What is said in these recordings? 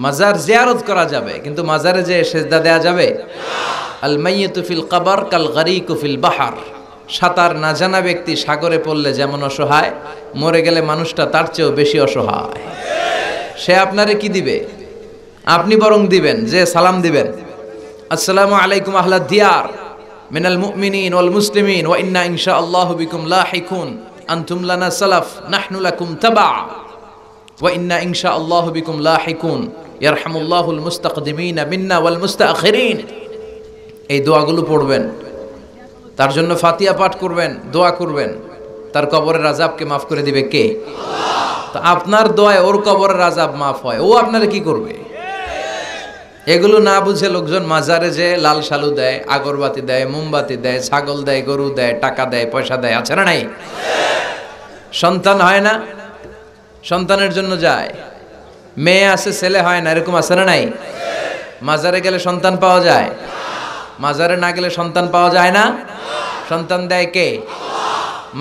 মাজার জিয়ারত করা যাবে, কিন্তু মাজারে যে সেজদা দেয়া যাবে? আল মাইয়িতু ফিল কবর কাল গরিকু ফিল বাহর। সাঁতার না জানা ব্যক্তি সাগরে পড়লে যেমন অসহায়, মরে গেলে মানুষটা তার চেয়েও বেশি অসহায়। সে আপনারে কি দিবে? আপনি বরং দিবেন যে সালাম দিবেন, আসসালামু আলাইকুম আহলা দিয়ার মিনাল মুমিনিন ওয়াল মুসলিমিন ওয়া ইন্না ইনশাআল্লাহু বিকুম লাহিকুন আনতুম লানা সালাফ নাহনু লাকুম তাবা ওয়া ইন্না ইনশাআল্লাহু বিকুম লাহিকুন ইয়ারহামুল্লাহুল মুস্তাকদিমিনা মিন্না ওয়াল মুস্তাখিরিন। এই দোয়াগুলো পড়বেন, তার জন্য ফাতিহা পাঠ করবেন, দোয়া করবেন। তার কবরের আযাবকে মাফ করে দিবে কে? আল্লাহ। তো আপনার দোয়ায় ওর কবরের আযাব মাফ হয়, ও আপনারে কি করবে? এগুলো না বুঝে লোকজন মাজারে যে লাল শালু দেয়, আগরবাতি দেয়, মোমবাতি দেয়, ছাগল দেয়, গরু দেয়, টাকা দেয়, পয়সা দেয়, আছে না নাই? সন্তান হয় না, সন্তানের জন্য যায়। মেয়ে আছে, ছেলে হয় না, এরকম আছে না নাই? মাজারে গেলে সন্তান পাওয়া যায়? মাজারে না গেলে সন্তান পাওয়া যায় না? সন্তান দেয় কে?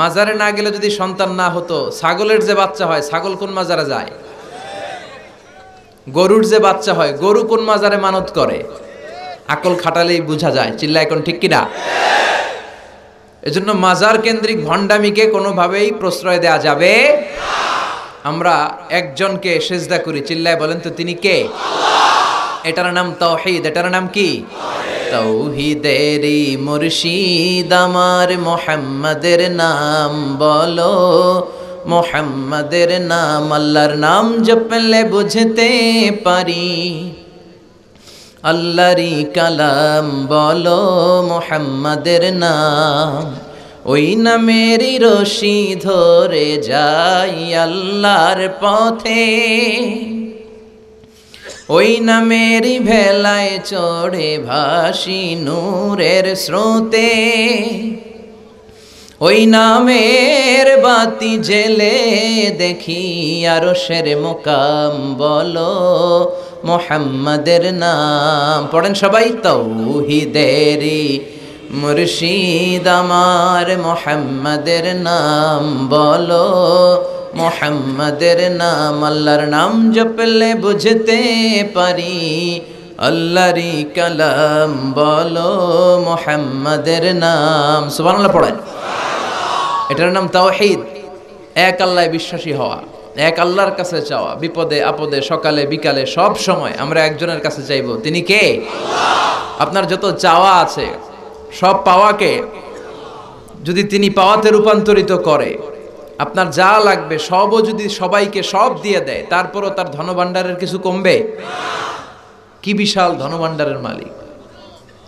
মাজারে না গেলে যদি সন্তান না হতো, ছাগলের যে বাচ্চা হয়, ছাগল কোন মাজারে যায়? গরুর যে বাচ্চা হয়, গরু কোন মাজারে মানত করে? আকল খাটালেই বোঝা যায়। চিল্লা এখন ঠিক কিনা? এজন্য মাজার কেন্দ্রিক ভণ্ডামিকে কোনোভাবেই প্রশ্রয় দেয়া যাবে না। আমরা একজনকে সেজদা করি, চিল্লায় বলেন তো তিনি কে? আল্লাহ। এটার নাম তাওহীদ। এটার নাম কি? তাওহীদেরই মুর্শিদ আমার মুহাম্মাদের নাম বলো, মুহাম্মাদের নাম, আল্লাহর নাম জপলে বুঝতে পারি। আল্লাহরই কালাম বলো, মুহাম্মাদের নাম, ওই নামেরই রশি ধরে যাই আল্লাহর পথে, ওই নামেরই ভেলায় চড়ে ভাসি নূরের স্রোতে, ওই নামের বাতি জেলে দেখি আরশের মুকাম বলো, মুহাম্মাদের নাম। পড়েন সবাই, তাওহীদেরই মুর্শিদ আমার মুহাম্মাদের নাম বলো, মুহাম্মাদের নাম, আল্লাহর নাম জপলে বুঝতে পারি। আল্লাহরই কালাম বলো, মুহাম্মাদের নাম। সুবহানাল্লাহ পড়েন। এটার নাম তাওহীদ। এক আল্লাহয় বিশ্বাসী হওয়া, এক আল্লাহর কাছে চাওয়া, বিপদে আপদে সকালে বিকালে সব সময় আমরা একজনের কাছে চাইবো। তিনি কে? আল্লাহ। আপনার যত চাওয়া আছে সব পাওয়াকে যদি তিনি পাওয়াতে রূপান্তরিত করে, আপনার যা লাগবে সবও যদি সবাইকে সব দিয়ে দেয়, তারপরও তার ধনভাণ্ডারের কিছু কমবে? কি বিশাল ধনভাণ্ডারের মালিক,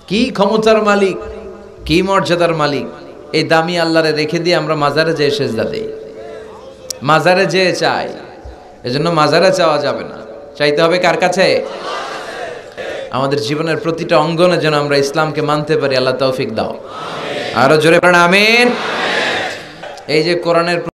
কি ক্ষমতার মালিক, কি মর্যাদার মালিক। এই দামি আল্লাহরে রেখে দিয়ে আমরা মাজারে যেয়ে সেজদা দেই, মাজারে যেয়ে চাই। এজন্য মাজারে চাওয়া যাবে না, চাইতে হবে কার কাছে? আমাদের জীবনের প্রতিটা অঙ্গনে যেন আমরা ইসলামকে মানতে পারি। আল্লাহ তৌফিক দাও। আরো জোরে পড়েন আমিন। এই যে কোরআনের